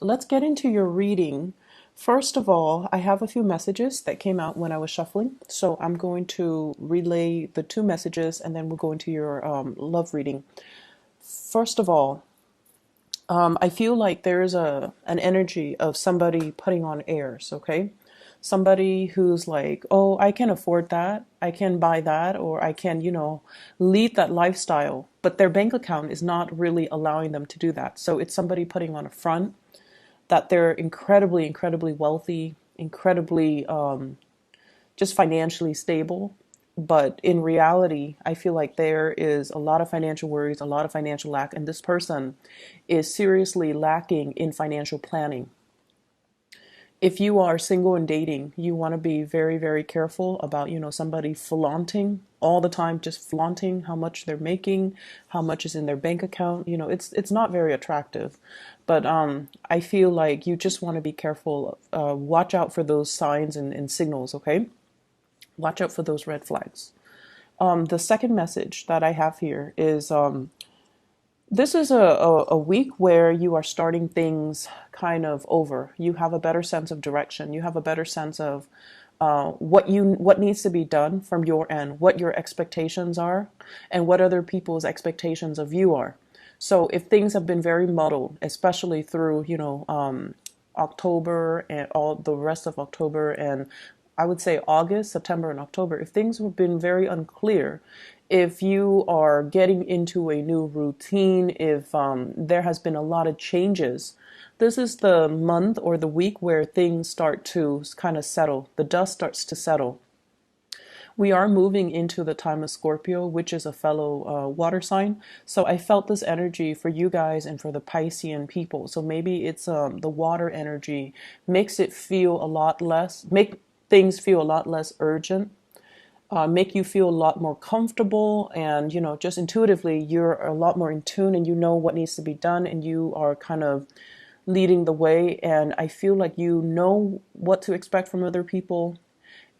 let's get into your reading. First of all, I have a few messages that came out when I was shuffling. So I'm going to relay the two messages and then we'll go into your love reading. First of all, I feel like there's an energy of somebody putting on airs, okay? Somebody who's like, oh, I can afford that, I can buy that, or I can, lead that lifestyle. But their bank account is not really allowing them to do that. So it's somebody putting on a front that they're incredibly, incredibly wealthy, incredibly just financially stable. But in reality, I feel like there is a lot of financial worries, a lot of financial lack, and this person is seriously lacking in financial planning. If you are single and dating, you want to be very, very careful about, somebody flaunting all the time, just flaunting how much they're making, how much is in their bank account. It's not very attractive. But I feel like you just want to be careful. Watch out for those signs and signals, okay? Watch out for those red flags. The second message that I have here is this is a week where you are starting things kind of over. You have a better sense of direction. You have a better sense of what needs to be done from your end, what your expectations are, and what other people's expectations of you are. So if things have been very muddled, especially through October and all the rest of October, and I would say August, September, and October, if things have been very unclear, if you are getting into a new routine, if there has been a lot of changes, this is the month or the week where things start to kind of settle. The dust starts to settle. We are moving into the time of Scorpio, which is a fellow water sign. So I felt this energy for you guys and for the Piscean people. So maybe it's the water energy makes it feel a lot less, make things feel a lot less urgent. Make you feel a lot more comfortable, and just intuitively you're a lot more in tune and you know what needs to be done and you are kind of leading the way. And I feel like you know what to expect from other people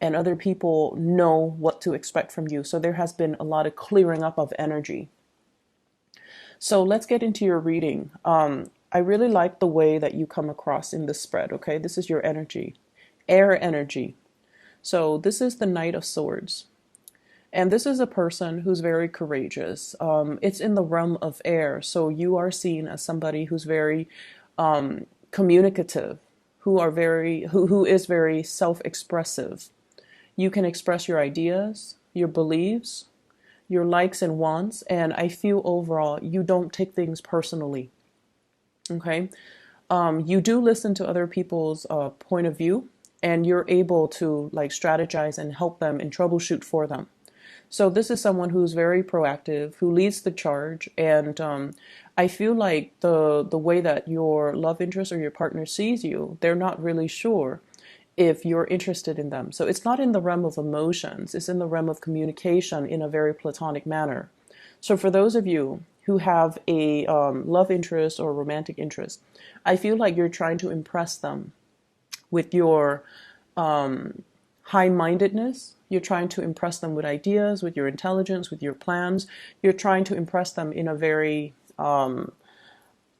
and other people know what to expect from you. So there has been a lot of clearing up of energy. So let's get into your reading. I really like the way that you come across in this spread, okay? This is your energy, air energy. So this is the Knight of Swords. And this is a person who's very courageous. It's in the realm of air. So you are seen as somebody who's very communicative, who is very self-expressive. You can express your ideas, your beliefs, your likes and wants, and I feel overall you don't take things personally. Okay? You do listen to other people's point of view, and you're able to like strategize and help them and troubleshoot for them. So this is someone who's very proactive, who leads the charge, and I feel like the way that your love interest or your partner sees you, they're not really sure if you're interested in them. So it's not in the realm of emotions, it's in the realm of communication in a very platonic manner. So for those of you who have a love interest or romantic interest, I feel like you're trying to impress them with your high-mindedness. You're trying to impress them with ideas, with your intelligence, with your plans. You're trying to impress them in a very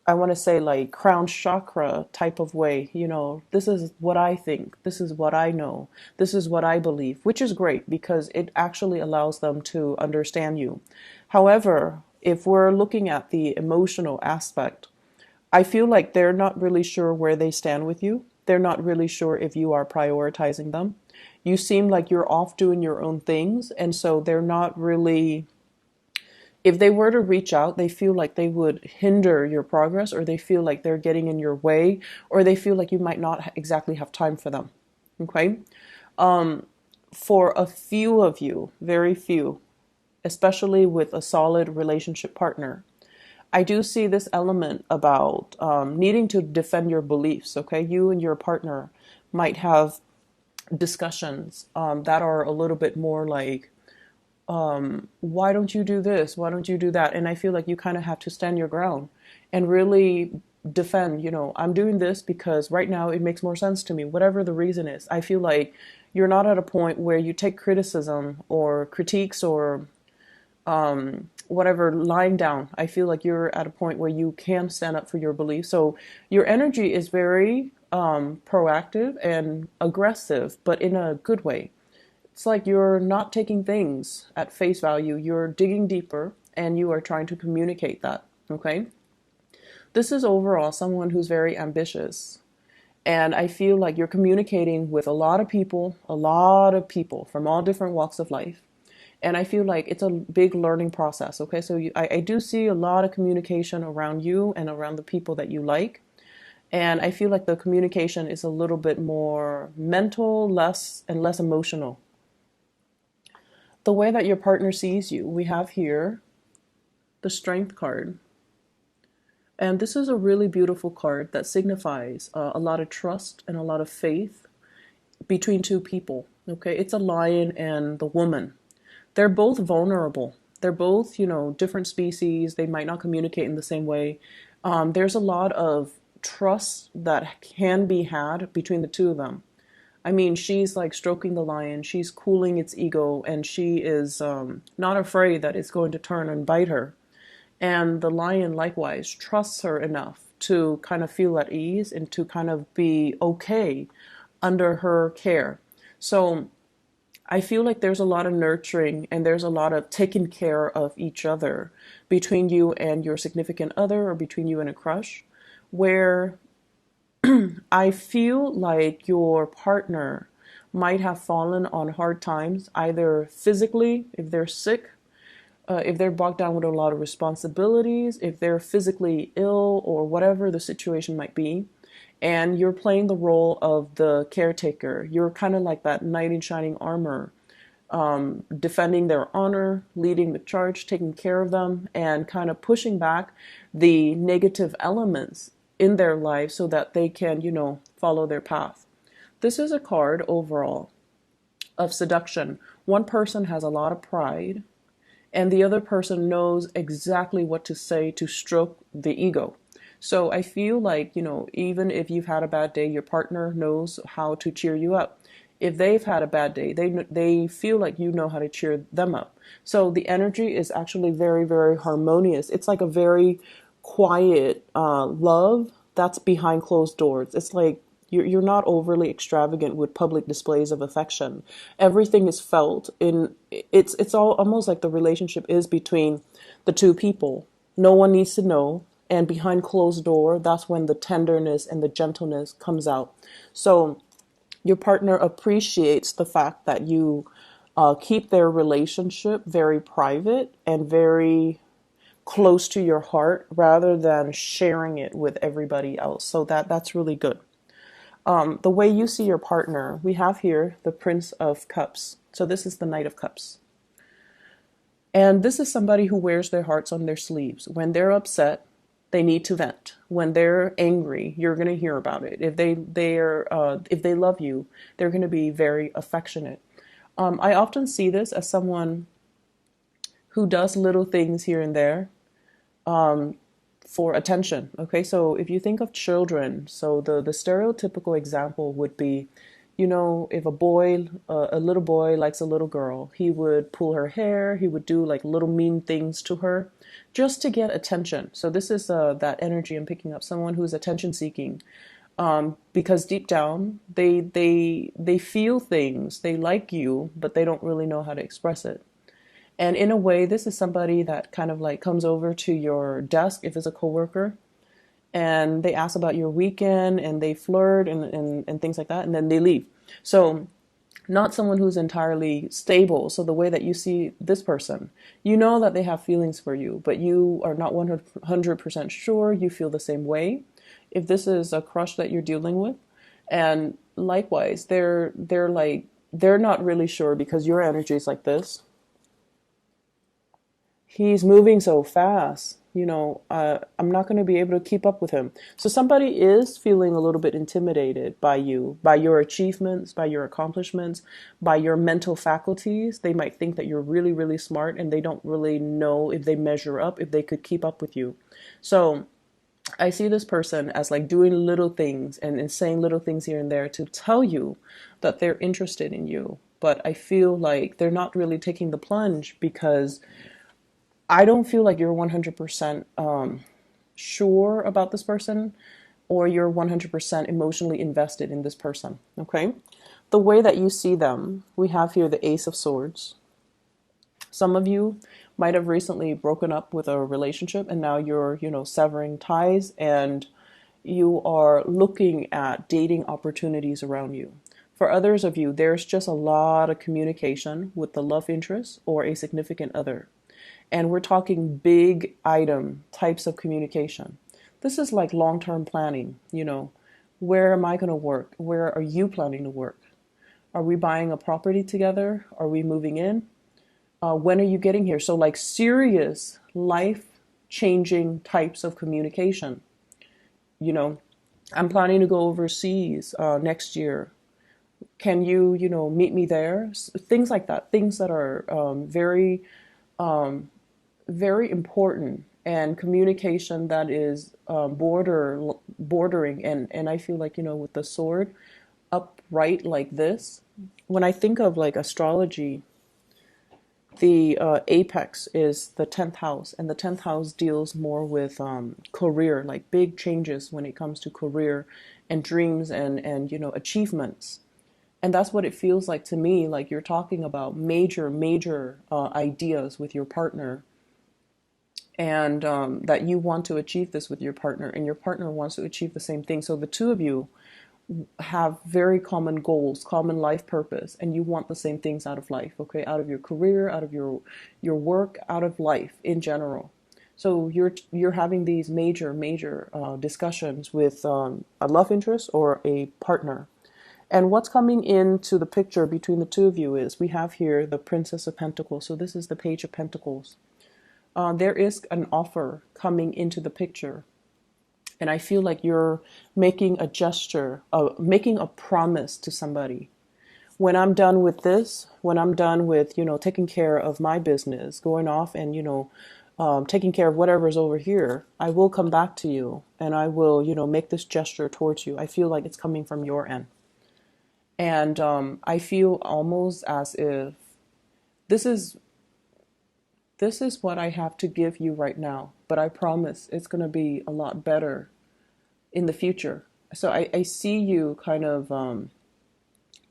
I want to say like crown chakra type of way. This is what I think. This is what I know. This is what I believe, which is great because it actually allows them to understand you. However, if we're looking at the emotional aspect, I feel like they're not really sure where they stand with you. They're not really sure if you are prioritizing them. You seem like you're off doing your own things, and so they're not really, if they were to reach out, they feel like they would hinder your progress, or they feel like they're getting in your way, or they feel like you might not exactly have time for them. Okay? For a few of you, very few, especially with a solid relationship partner, I do see this element about needing to defend your beliefs, okay? You and your partner might have discussions that are a little bit more like, why don't you do this? Why don't you do that? And I feel like you kind of have to stand your ground and really defend, I'm doing this because right now it makes more sense to me, whatever the reason is. I feel like you're not at a point where you take criticism or critiques or whatever, lying down. I feel like you're at a point where you can stand up for your beliefs. So your energy is very proactive and aggressive, but in a good way. It's like you're not taking things at face value. You're digging deeper and you are trying to communicate that. Okay. This is overall someone who's very ambitious. And I feel like you're communicating with a lot of people from all different walks of life. And I feel like it's a big learning process. Okay. So I do see a lot of communication around you and around the people that you like. And I feel like the communication is a little bit more mental, less and less emotional. The way that your partner sees you, we have here the Strength card. And this is a really beautiful card that signifies a lot of trust and a lot of faith between two people. Okay, it's a lion and the woman. They're both vulnerable. They're both, different species. They might not communicate in the same way. There's a lot of trust that can be had between the two of them. I mean, she's like stroking the lion, she's cooling its ego, and she is not afraid that it's going to turn and bite her. And the lion likewise trusts her enough to kind of feel at ease and to kind of be okay under her care. So I feel like there's a lot of nurturing and there's a lot of taking care of each other between you and your significant other or between you and a crush, where I feel like your partner might have fallen on hard times, either physically, if they're sick, if they're bogged down with a lot of responsibilities, if they're physically ill, or whatever the situation might be. And you're playing the role of the caretaker. You're kind of like that knight in shining armor, defending their honor, leading the charge, taking care of them, and kind of pushing back the negative elements in their life so that they can, follow their path. This is a card overall of seduction. One person has a lot of pride, and the other person knows exactly what to say to stroke the ego. So I feel like, even if you've had a bad day, your partner knows how to cheer you up. If they've had a bad day, they feel like you know how to cheer them up. So the energy is actually very, very harmonious. It's like a very quiet love that's behind closed doors. It's like you're not overly extravagant with public displays of affection. Everything is felt in it's all almost like the relationship is between the two people. No one needs to know, and behind closed door, that's when the tenderness and the gentleness comes out. So your partner appreciates the fact that you keep their relationship very private and very close to your heart rather than sharing it with everybody else. So that's really good. The way you see your partner, we have here the Prince of Cups. So this is the Knight of Cups. And this is somebody who wears their hearts on their sleeves. When they're upset, they need to vent. When they're angry, you're going to hear about it. If they love you, they're going to be very affectionate. I often see this as someone who does little things here and there for attention. Okay, so if you think of children, so the stereotypical example would be, if a little boy likes a little girl, he would pull her hair, he would do like little mean things to her just to get attention. So this is that energy I'm picking up, someone who's attention seeking. Because deep down, they feel things, they like you, but they don't really know how to express it. And in a way, this is somebody that kind of like comes over to your desk if it's a coworker, and they ask about your weekend and they flirt and things like that, and then they leave. So not someone who's entirely stable. So the way that you see this person, you know that they have feelings for you, but you are not 100% sure you feel the same way. If this is a crush that you're dealing with, and likewise, they're not really sure because your energy is like this. He's moving so fast, I'm not going to be able to keep up with him. So somebody is feeling a little bit intimidated by you, by your achievements, by your accomplishments, by your mental faculties. They might think that you're really, really smart, and they don't really know if they measure up, if they could keep up with you. So I see this person as like doing little things and saying little things here and there to tell you that they're interested in you. But I feel like they're not really taking the plunge because I don't feel like you're 100% sure about this person, or you're 100% emotionally invested in this person, okay? The way that you see them, we have here the Ace of Swords. Some of you might have recently broken up with a relationship and now you're, severing ties, and you are looking at dating opportunities around you. For others of you, there's just a lot of communication with the love interest or a significant other. And we're talking big item types of communication. This is like long-term planning. Where am I going to work? Where are you planning to work? Are we buying a property together? Are we moving in? When are you getting here? So, like, serious life changing types of communication. You know, I'm planning to go overseas next year. Can you, meet me there? Things like that. Things that are very, very important, and communication that is bordering. And I feel like, with the sword upright like this, when I think of like astrology, the apex is the 10th house, and the 10th house deals more with career, like big changes when it comes to career and dreams and achievements. And that's what it feels like to me, like you're talking about major ideas with your partner, and that you want to achieve this with your partner, and your partner wants to achieve the same thing. So the two of you have very common goals, common life purpose, and you want the same things out of life, okay? Out of your career, out of your work, out of life in general. So you're having these major discussions with a love interest or a partner. And what's coming into the picture between the two of you is we have here the Princess of Pentacles. So this is the Page of Pentacles. There is an offer coming into the picture. And I feel like you're making a gesture, making a promise to somebody. When I'm done with this, when I'm done with, taking care of my business, going off and, taking care of whatever's over here, I will come back to you and I will, make this gesture towards you. I feel like it's coming from your end. And I feel almost as if this is what I have to give you right now, but I promise it's going to be a lot better in the future. So I see you kind of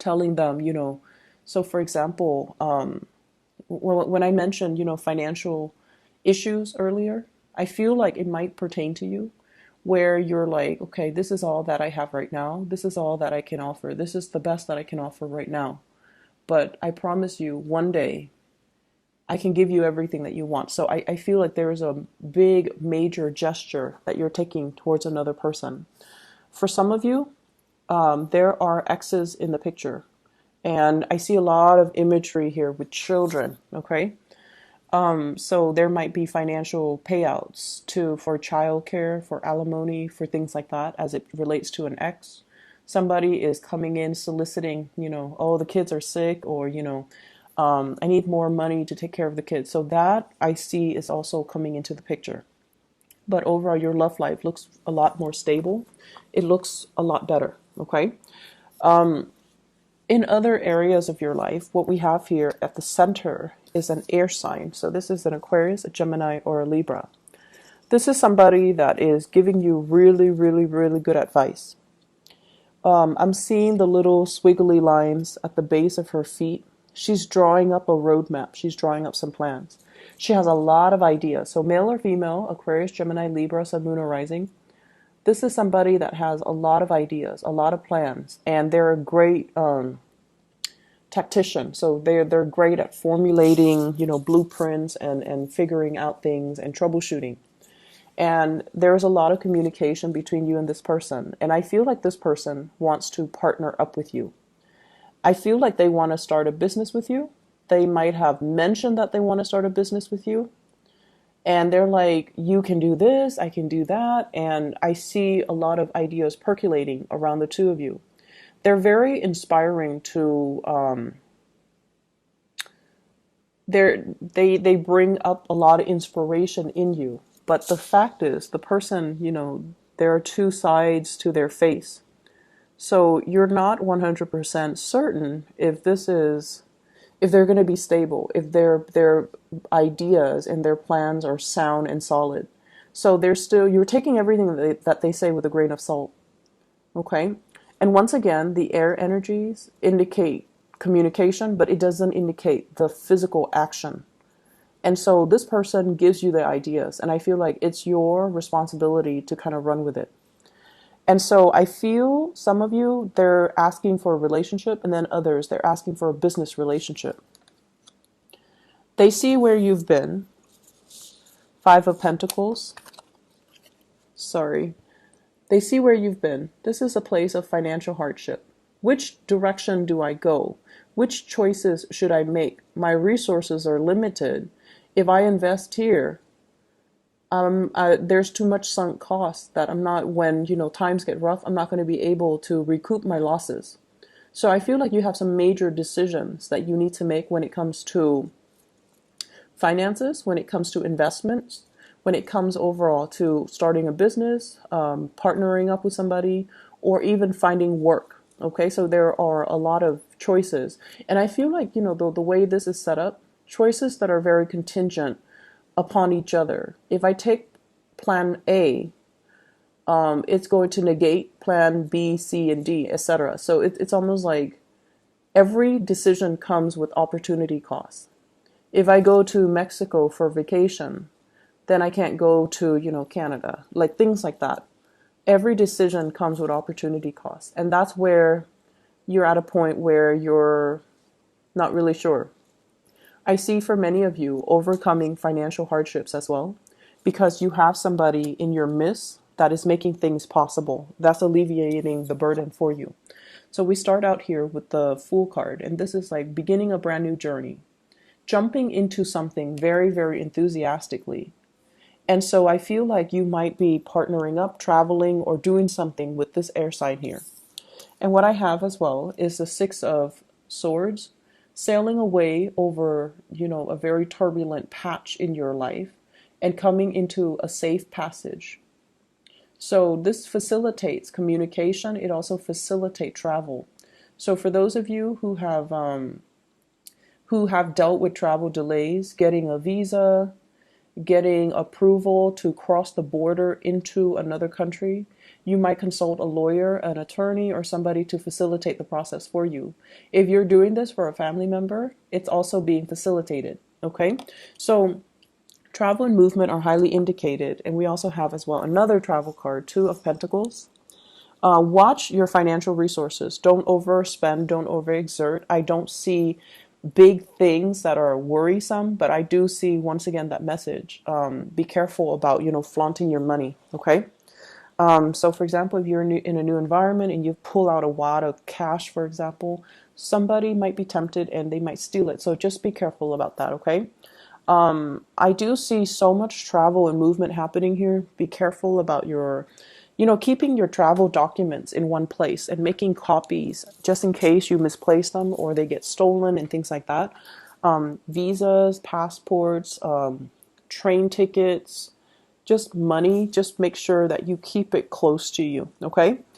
telling them, so for example, when I mentioned, financial issues earlier, I feel like it might pertain to you, where you're like, okay, this is all that I have right now. This is all that I can offer. This is the best that I can offer right now. But I promise you, one day, I can give you everything that you want. So I feel like there is a big, major gesture that you're taking towards another person. For some of you, there are exes in the picture. And I see a lot of imagery here with children, okay? So there might be financial payouts for childcare, for alimony, for things like that as it relates to an ex. Somebody is coming in soliciting, oh, the kids are sick, or, I need more money to take care of the kids. So that I see is also coming into the picture. But overall, your love life looks a lot more stable. It looks a lot better, okay? In other areas of your life, what we have here at the center is an air sign. So this is an Aquarius, a Gemini, or a Libra. This is somebody that is giving you really good advice. I'm seeing the little squiggly lines at the base of her feet. She's drawing up a roadmap. She's drawing up some plans. She has a lot of ideas. So male or female, Aquarius, Gemini, Libra, Sun, Moon, or Rising. This is somebody that has a lot of ideas, a lot of plans, and they're a great tactician. So they're great at formulating, blueprints and figuring out things and troubleshooting. And there's a lot of communication between you and this person. And I feel like this person wants to partner up with you. I feel like they want to start a business with you. They might have mentioned that they want to start a business with you. And they're like, you can do this, I can do that. And I see a lot of ideas percolating around the two of you. They're very inspiring to, they bring up a lot of inspiration in you. But the fact is, the person, there are two sides to their face. So you're not 100% certain if this is if they're going to be stable, if their ideas and their plans are sound and solid. So they're still, you're taking everything that they say with a grain of salt. Okay. And once again, the air energies indicate communication, but it doesn't indicate the physical action. And so this person gives you the ideas, and I feel like it's your responsibility to kind of run with it. And so I feel some of you, they're asking for a relationship, and then others, they're asking for a business relationship. They see where you've been. Five of Pentacles. Sorry. They see where you've been. This is a place of financial hardship. Which direction do I go? Which choices should I make? My resources are limited. If I invest here, there's too much sunk cost that I'm not, when, times get rough, I'm not going to be able to recoup my losses. So I feel like you have some major decisions that you need to make when it comes to finances, when it comes to investments, when it comes overall to starting a business, partnering up with somebody, or even finding work. Okay, so there are a lot of choices. And I feel like, the way this is set up, choices that are very contingent upon each other. If I take plan A, it's going to negate plan B, C, and D, etc. So it's almost like every decision comes with opportunity costs. If I go to Mexico for vacation, then I can't go to, Canada, like things like that. Every decision comes with opportunity costs. And that's where you're at a point where you're not really sure. I see for many of you overcoming financial hardships as well, because you have somebody in your midst that is making things possible. That's alleviating the burden for you. So we start out here with the Fool card, and this is like beginning a brand new journey, jumping into something very, very enthusiastically. And so I feel like you might be partnering up, traveling, or doing something with this air sign here. And what I have as well is the Six of Swords, sailing away over, a very turbulent patch in your life and coming into a safe passage. So this facilitates communication. It also facilitates travel. So for those of you who have dealt with travel delays, getting a visa, getting approval to cross the border into another country, you might consult a lawyer, an attorney, or somebody to facilitate the process for you. If you're doing this for a family member, it's also being facilitated. Okay, so travel and movement are highly indicated. And we also have as well another travel card, Two of Pentacles. Watch your financial resources. Don't overspend, don't overexert. I don't see big things that are worrisome, but I do see once again that message. Be careful about, flaunting your money. Okay. So for example, if you're in a new environment and you pull out a wad of cash, for example, somebody might be tempted and they might steal it. So just be careful about that. Okay. I do see so much travel and movement happening here. Be careful about your, keeping your travel documents in one place and making copies just in case you misplace them or they get stolen and things like that. Visas, passports, train tickets, just money. Just make sure that you keep it close to you. Okay.